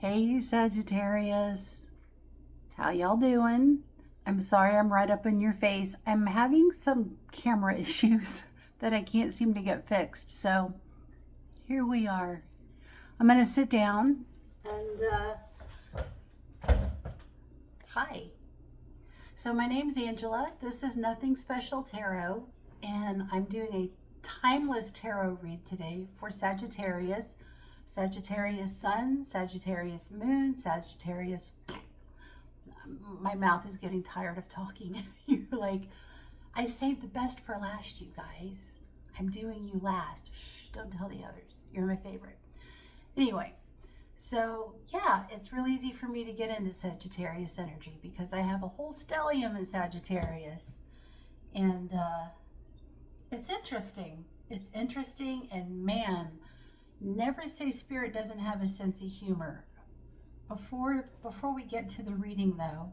Hey Sagittarius, how y'all doing? I'm sorry I'm right up in your face. I'm having some camera issues that I can't seem to get fixed. So here we are. I'm going to sit down and hi. So my name's Angela. This is Nothing Special Tarot, and I'm doing a timeless tarot read today for Sagittarius. Sagittarius Sun, Sagittarius Moon, Sagittarius. My mouth is getting tired of talking. You're like, I saved the best for last, you guys. I'm doing you last. Shh, don't tell the others. You're my favorite. Anyway, so yeah, it's real easy for me to get into Sagittarius energy because I have a whole stellium in Sagittarius. And it's interesting. It's interesting, and man, never say spirit doesn't have a sense of humor. Before we get to the reading though,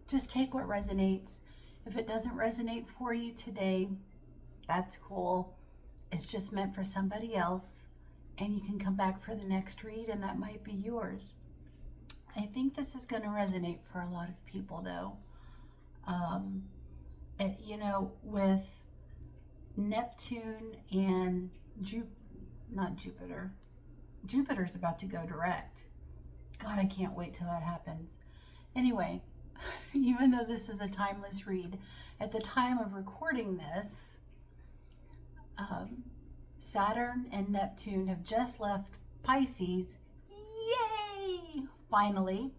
just take what resonates. If it doesn't resonate for you today, that's cool. It's just meant for somebody else, and you can come back for the next read and that might be yours. I think this is going to resonate for a lot of people though. With Neptune and not Jupiter. Jupiter's about to go direct. God, I can't wait till that happens. Anyway, even though this is a timeless read, at the time of recording this, Saturn and Neptune have just left Pisces. Yay! Finally.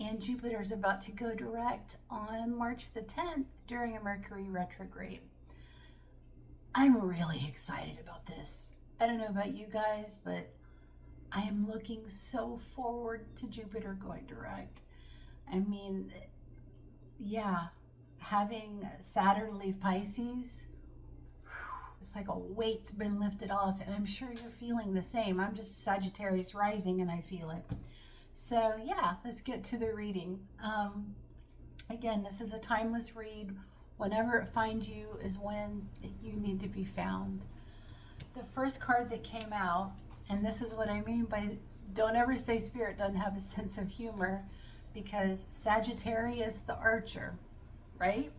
And Jupiter's about to go direct on March the 10th during a Mercury retrograde. I'm really excited about this. I don't know about you guys, but I am looking so forward to Jupiter going direct. I mean, yeah, having Saturn leave Pisces, it's like a weight's been lifted off, and I'm sure you're feeling the same. I'm just Sagittarius rising and I feel it. So yeah, let's get to the reading. Again, this is a timeless read. Whenever it finds you is when you need to be found. The first card that came out, and this is what I mean by don't ever say spirit doesn't have a sense of humor, because Sagittarius the Archer, right?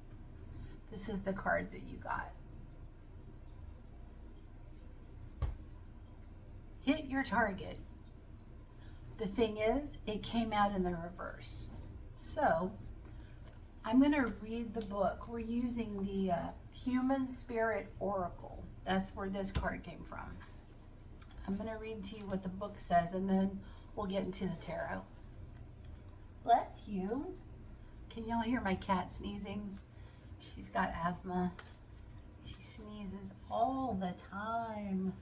This is the card that you got. Hit your target. The thing is, it came out in the reverse. So I'm going to read the book. We're using the Human Spirit Oracle. That's where this card came from. I'm going to read to you what the book says, and then we'll get into the tarot. Bless you. Can y'all hear my cat sneezing? She's got asthma. She sneezes all the time.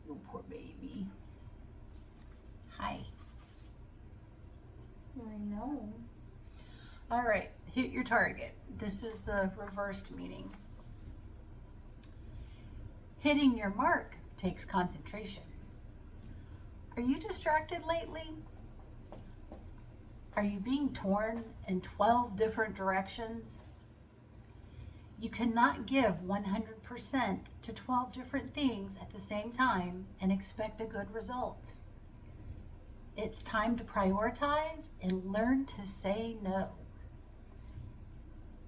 Oh, poor baby. Hi. I know. All right, hit your target. This is the reversed meaning. Hitting your mark takes concentration. Are you distracted lately? Are you being torn in 12 different directions? You cannot give 100% to 12 different things at the same time and expect a good result. It's time to prioritize and learn to say no.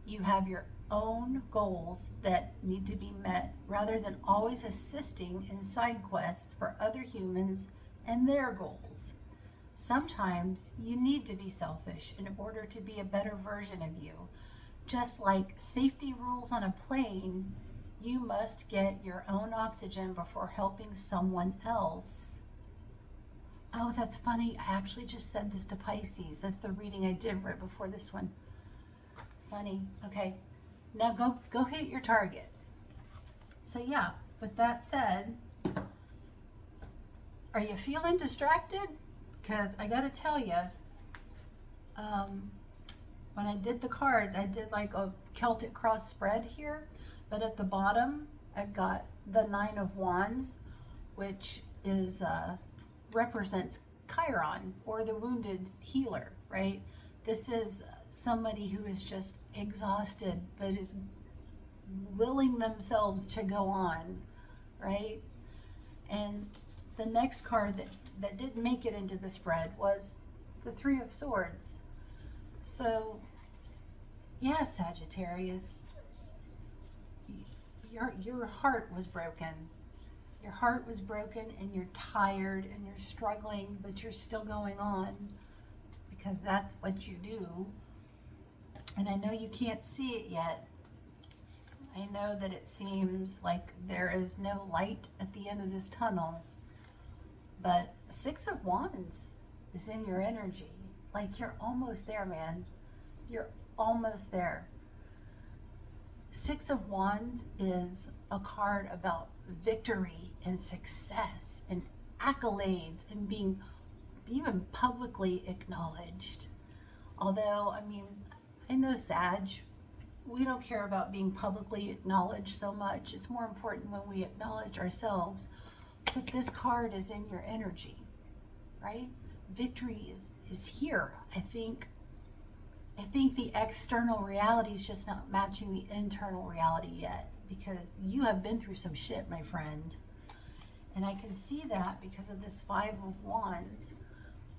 You have your own goals that need to be met rather than always assisting in side quests for other humans and their goals. Sometimes you need to be selfish in order to be a better version of you. Just like safety rules on a plane, you must get your own oxygen before helping someone else. Oh, that's funny. I actually just said this to Pisces. That's the reading I did right before this one. Funny. Okay. Now go hit your target. So yeah, with that said, are you feeling distracted? Because I gotta tell you, when I did the cards, I did like a Celtic cross spread here, but at the bottom, I've got the Nine of Wands, which is represents Chiron, or the wounded healer, right? This is somebody who is just exhausted but is willing themselves to go on, right? And the next card that didn't make it into the spread was the Three of Swords. So, yeah, Sagittarius, your heart was broken. Your heart was broken and you're tired and you're struggling, but you're still going on because that's what you do. And I know you can't see it yet. I know that it seems like there is no light at the end of this tunnel, but Six of Wands is in your energy. Like, you're almost there, man. You're almost there. Six of Wands is a card about victory and success and accolades and being even publicly acknowledged. Although, I mean, I know Sag, we don't care about being publicly acknowledged so much. It's more important when we acknowledge ourselves. But this card is in your energy, right? Victory is here. I think the external reality is just not matching the internal reality yet, because you have been through some shit, my friend. And I can see that because of this Five of Wands.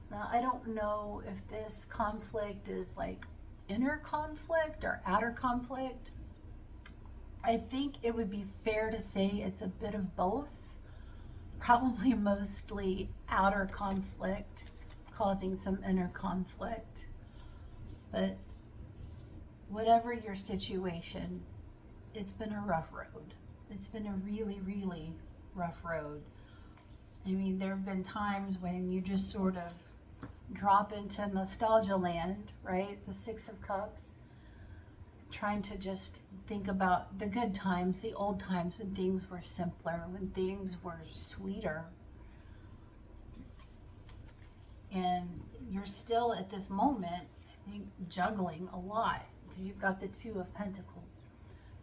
Now, I don't know if this conflict is like inner conflict or outer conflict. I think it would be fair to say it's a bit of both. Probably mostly outer conflict causing some inner conflict. But whatever your situation, it's been a rough road. It's been a really, really rough road. I mean, there have been times when you just sort of drop into nostalgia land, right? The Six of Cups. Trying to just think about the good times, the old times when things were simpler, when things were sweeter. And you're still at this moment, I think, juggling a lot, because you've got the Two of Pentacles.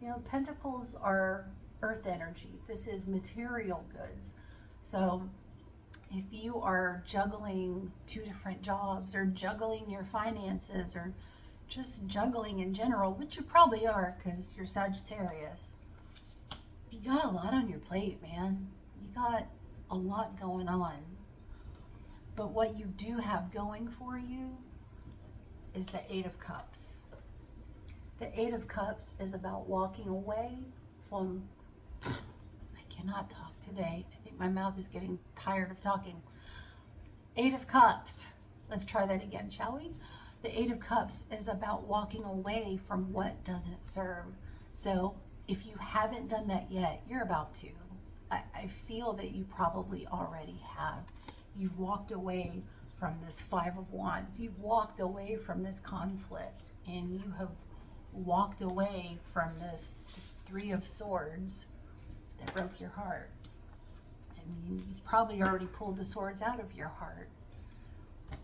You know, Pentacles are earth energy. This is material goods. So if you are juggling two different jobs, or juggling your finances, or just juggling in general, which you probably are because you're Sagittarius, you got a lot on your plate, man. You got a lot going on. But what you do have going for you is the Eight of Cups. The Eight of Cups is about walking away from, I cannot talk today. I think my mouth is getting tired of talking. Eight of Cups. Let's try that again, shall we? The Eight of Cups is about walking away from what doesn't serve. So if you haven't done that yet, you're about to. I feel that you probably already have. You've walked away from this Five of Wands. You've walked away from this conflict, and you have walked away from this Three of Swords that broke your heart. I mean, you've probably already pulled the swords out of your heart.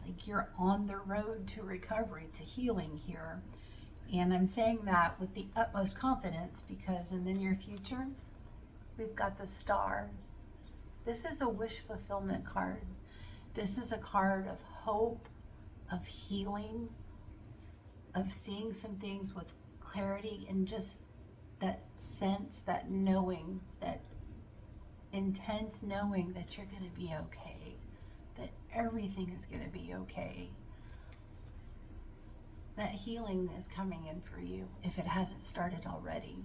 Like, you're on the road to recovery, to healing here. And I'm saying that with the utmost confidence, because in the near future, we've got the Star. This is a wish fulfillment card. This is a card of hope, of healing, of seeing some things with clarity, and just that sense, that knowing, that intense knowing that you're going to be okay, that everything is going to be okay. That healing is coming in for you if it hasn't started already.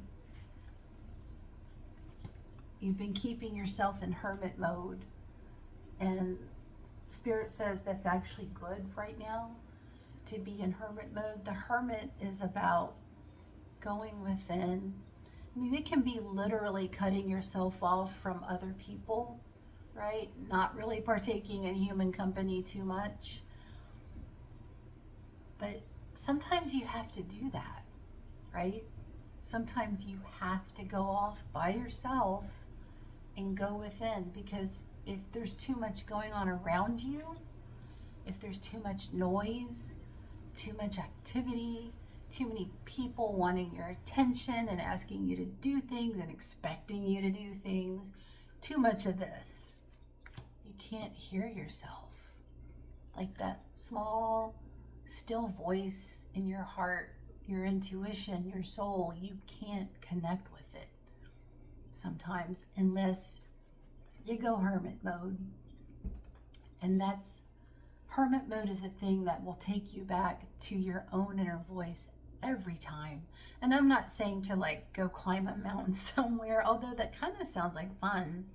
You've been keeping yourself in hermit mode, and Spirit says that's actually good right now, to be in hermit mode. The hermit is about going within. I mean, it can be literally cutting yourself off from other people, right? Not really partaking in human company too much. But sometimes you have to do that, right? Sometimes you have to go off by yourself and go within, because if there's too much going on around you, if there's too much noise, too much activity, too many people wanting your attention and asking you to do things and expecting you to do things, too much of this, you can't hear yourself. Like that small, still voice in your heart, your intuition, your soul, you can't connect with it sometimes unless you go hermit mode. And hermit mode is the thing that will take you back to your own inner voice every time. And I'm not saying to like go climb a mountain somewhere, although that kind of sounds like fun.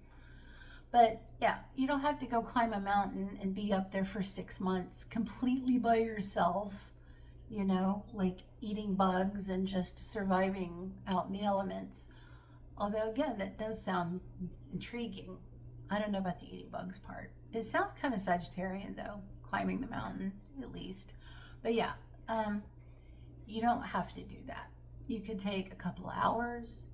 But yeah, you don't have to go climb a mountain and be up there for 6 months completely by yourself, you know, like eating bugs and just surviving out in the elements. Although again, that does sound intriguing. I don't know about the eating bugs part. It sounds kind of Sagittarian though, climbing the mountain at least. But yeah, you don't have to do that. You could take a couple of hours,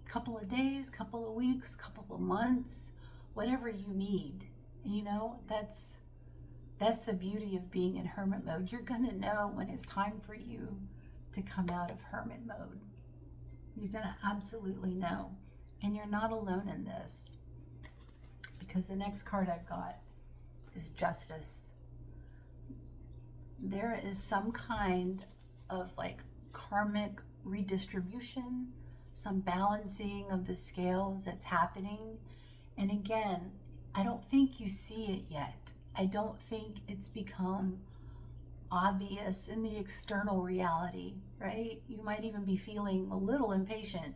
couple of days, couple of weeks, couple of months, whatever you need. You know, that's the beauty of being in hermit mode. You're gonna know when it's time for you to come out of hermit mode. You're gonna absolutely know. And you're not alone in this, because the next card I've got is Justice. There is some kind of like karmic redistribution, some balancing of the scales that's happening. And again, I don't think you see it yet. I don't think it's become obvious in the external reality, right? You might even be feeling a little impatient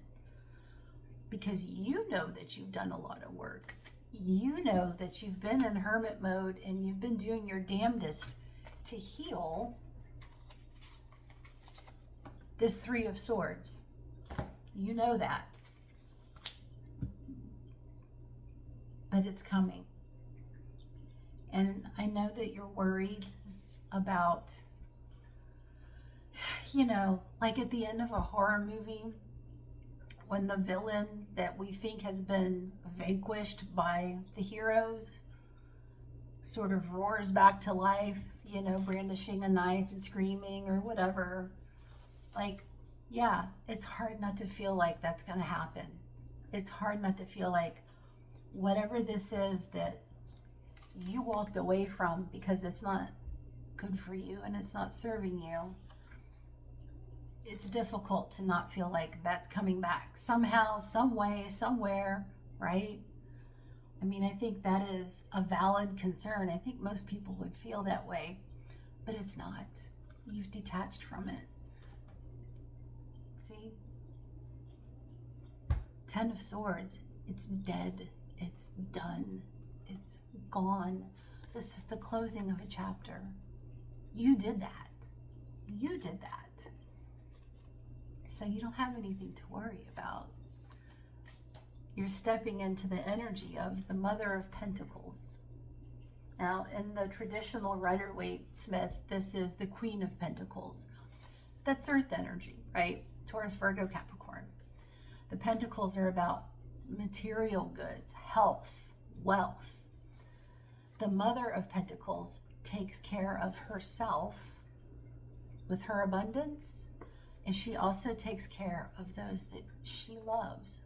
because you know that you've done a lot of work. You know that you've been in hermit mode and you've been doing your damnedest to heal this Three of Swords. You know that. But it's coming. And I know that you're worried about, you know, like at the end of a horror movie, when the villain that we think has been vanquished by the heroes sort of roars back to life, you know, brandishing a knife and screaming or whatever. Like, yeah, it's hard not to feel like that's going to happen. It's hard not to feel like whatever this is that you walked away from because it's not good for you and it's not serving you, it's difficult to not feel like that's coming back somehow, some way, somewhere, right? I mean, I think that is a valid concern. I think most people would feel that way, but it's not. You've detached from it. See? Ten of Swords, it's dead. It's done. It's gone. This is the closing of a chapter. You did that. You did that. So you don't have anything to worry about. You're stepping into the energy of the Mother of Pentacles. Now, in the traditional Rider-Waite-Smith, this is the Queen of Pentacles. That's Earth energy, right? Taurus, Virgo, Capricorn. The Pentacles are about material goods, health, wealth. The Mother of Pentacles takes care of herself with her abundance, and she also takes care of those that she loves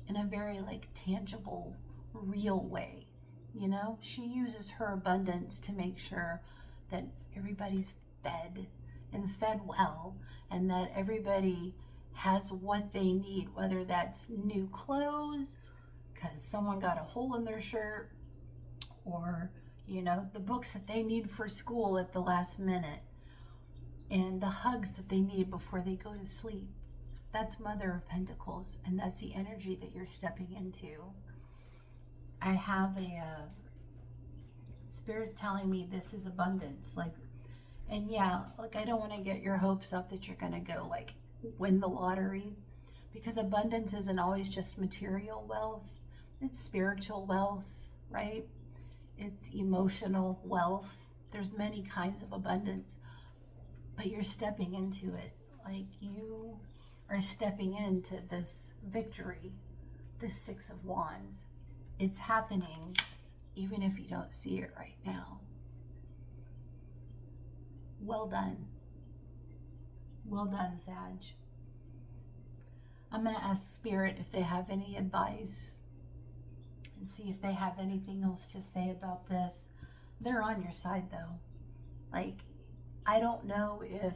in a very like tangible, real way. You know, she uses her abundance to make sure that everybody's fed and fed well, and that everybody has what they need, whether that's new clothes because someone got a hole in their shirt, or, you know, the books that they need for school at the last minute, and the hugs that they need before they go to sleep. That's Mother of Pentacles, and that's the energy that you're stepping into. I have Spirit's telling me this is abundance, like, and yeah, like, I don't want to get your hopes up that you're going to go like win the lottery, because abundance isn't always just material wealth. It's spiritual wealth, right? It's emotional wealth. There's many kinds of abundance, but you're stepping into it. Like, you are stepping into this victory, this Six of Wands. It's happening even if you don't see it right now. Well done. Well done, Sag. I'm going to ask Spirit if they have any advice and see if they have anything else to say about this. They're on your side, though. Like, I don't know if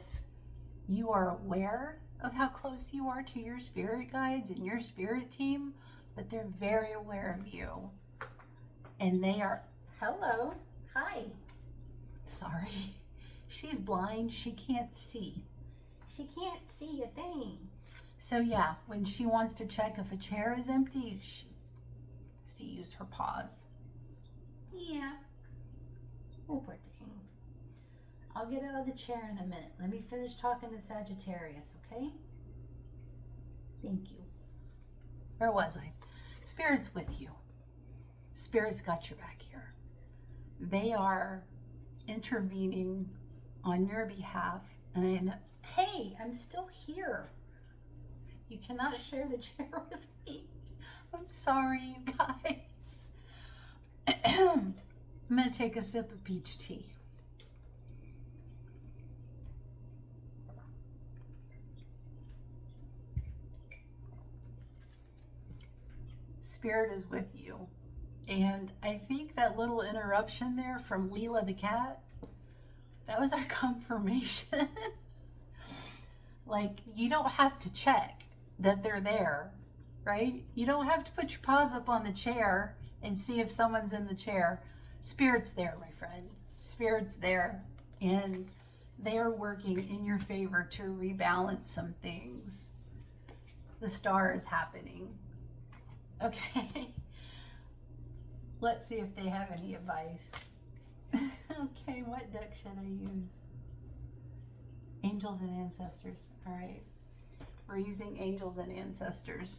you are aware of how close you are to your spirit guides and your spirit team, but they're very aware of you. And they are, hello, Hi. Sorry. She's blind. She can't see. She can't see a thing. So yeah, when she wants to check if a chair is empty, she has to use her paws. Yeah. Oh, poor thing. I'll get out of the chair in a minute. Let me finish talking to Sagittarius, okay? Thank you. Where was I? Spirit's with you. Spirit's got your back here. They are intervening on your behalf. And hey, I'm still here. You cannot share the chair with me. I'm sorry, you guys. I'm going to take a sip of peach tea. Spirit is with you. And I think that little interruption there from Leela the cat, that was our confirmation. Like, you don't have to check that they're there, right? You don't have to put your paws up on the chair and see if someone's in the chair. Spirit's there, my friend. Spirit's there. And they're working in your favor to rebalance some things. The star is happening. Okay. Let's see if they have any advice. Okay, what deck should I use? Angels and Ancestors. All right. We're using Angels and Ancestors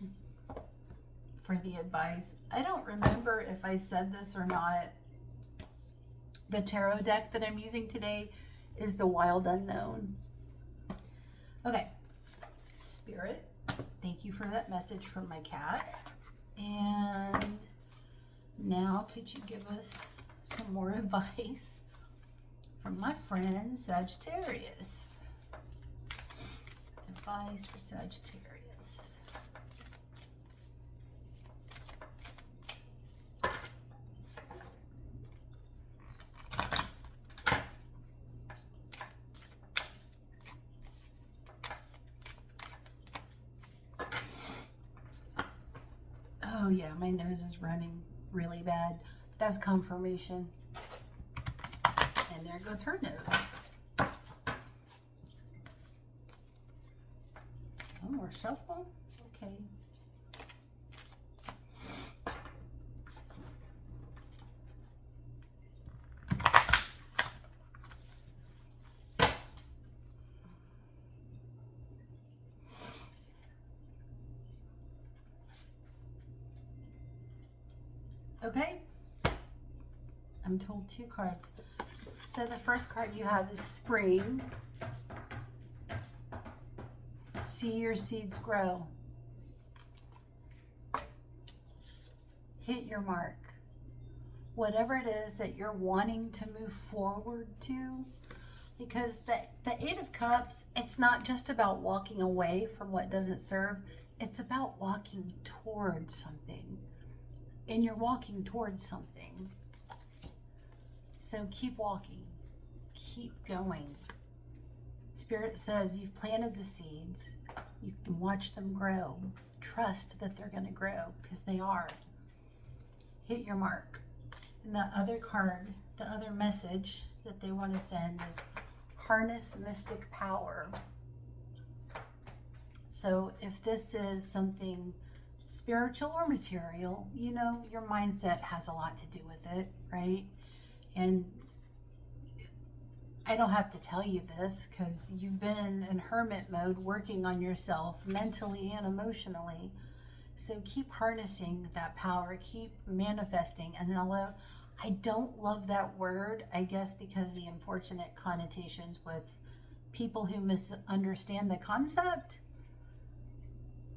for the advice. I don't remember if I said this or not. The tarot deck that I'm using today is the Wild Unknown. Okay. Spirit, thank you for that message from my cat. And now could you give us some more advice from my friend Sagittarius? Advice for Sagittarius. Oh yeah, my nose is running really bad. That's confirmation. And there goes her nose. One more shuffle. Okay. Okay. I'm told 2 cards. So the first card you have is Spring. See your seeds grow. Hit your mark. Whatever it is that you're wanting to move forward to, because the 8 of Cups, it's not just about walking away from what doesn't serve. It's about walking towards something. And you're walking towards something. So keep walking. Keep going. Spirit says you've planted the seeds. You can watch them grow. Trust that they're going to grow, because they are. Hit your mark. And the other card, the other message that they want to send is harness mystic power. So if this is something spiritual or material, you know, your mindset has a lot to do with it, right? And I don't have to tell you this, because you've been in hermit mode working on yourself mentally and emotionally. So keep harnessing that power, keep manifesting. And although I don't love that word, I guess because the unfortunate connotations with people who misunderstand the concept.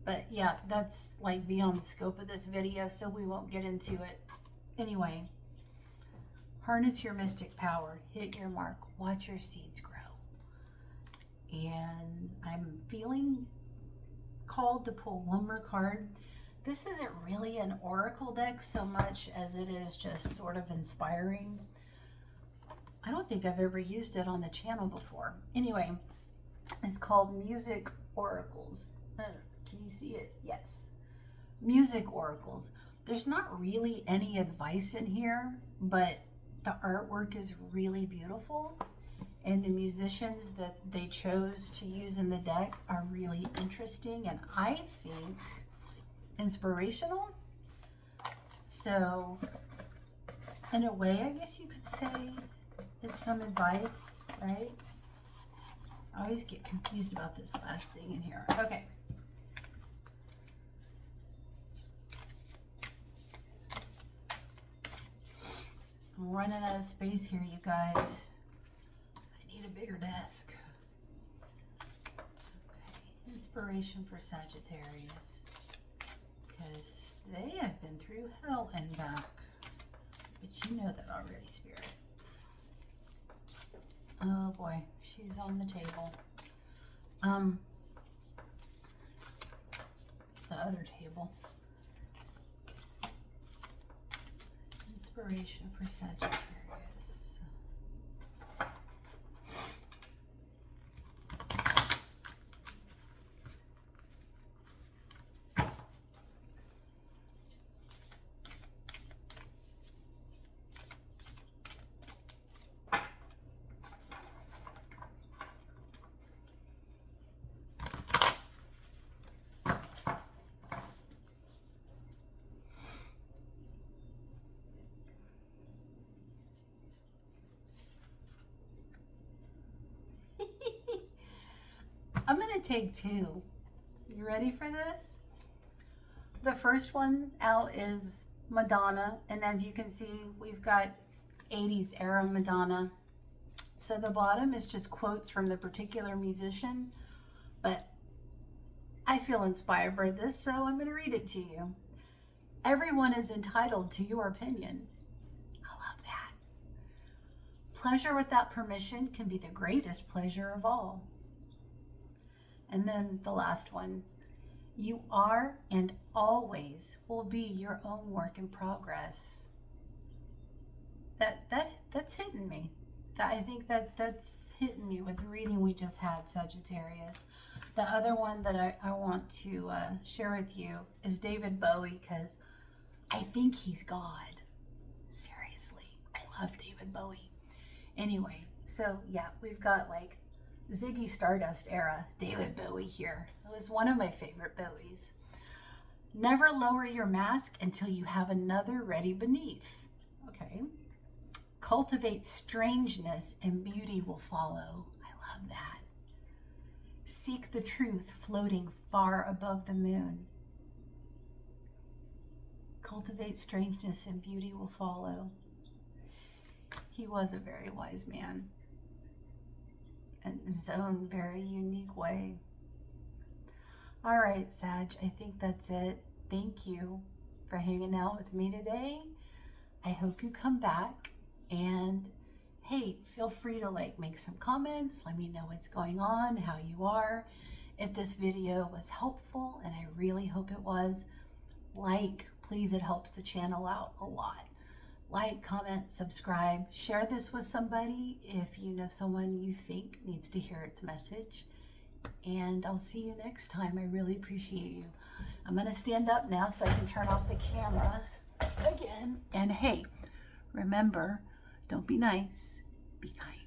But yeah, that's like beyond the scope of this video, so we won't get into it. Anyway, harness your mystic power, hit your mark, watch your seeds grow. And I'm feeling called to pull one more card. This isn't really an oracle deck so much as it is just sort of inspiring. I don't think I've ever used it on the channel before. Anyway, it's called Music Oracles. Can you see it? Yes. Music Oracles. There's not really any advice in here, but The artwork is really beautiful, and the musicians that they chose to use in the deck are really interesting and I think inspirational. So in a way, I guess you could say it's some advice, right? I always get confused about this last thing in here. Okay. I'm running out of space here, you guys. I need a bigger desk. Okay. Inspiration for Sagittarius. Because they have been through hell and back. But you know that already, Spirit. Oh boy, she's on the table. The other table. Inspiration for Sagittarius. I'm going to take two. You ready for this? The first one out is Madonna. And as you can see, we've got 80s era Madonna. So the bottom is just quotes from the particular musician. But I feel inspired by this, so I'm going to read it to you. Everyone is entitled to your opinion. I love that. Pleasure without permission can be the greatest pleasure of all. And then the last one, you are and always will be your own work in progress. That's hitting me. I think that's hitting me with the reading we just had, Sagittarius. The other one that I want to share with you is David Bowie, because I think he's God. Seriously, I love David Bowie. Anyway, so yeah, we've got like Ziggy Stardust era David Bowie here. It was one of my favorite Bowies. Never lower your mask until you have another ready beneath. Okay. Cultivate strangeness and beauty will follow. I love that. Seek the truth floating far above the moon. Cultivate strangeness and beauty will follow. He was a very wise man. In his own very unique way. All right, Sag, I think that's it. Thank you for hanging out with me today. I hope you come back, and hey, feel free to like make some comments. Let me know what's going on, how you are. If this video was helpful, and I really hope it was, please, it helps the channel out a lot. Like, comment, subscribe, share this with somebody if you know someone you think needs to hear its message. And I'll see you next time. I really appreciate you. I'm going to stand up now so I can turn off the camera again. And hey, remember, don't be nice, be kind.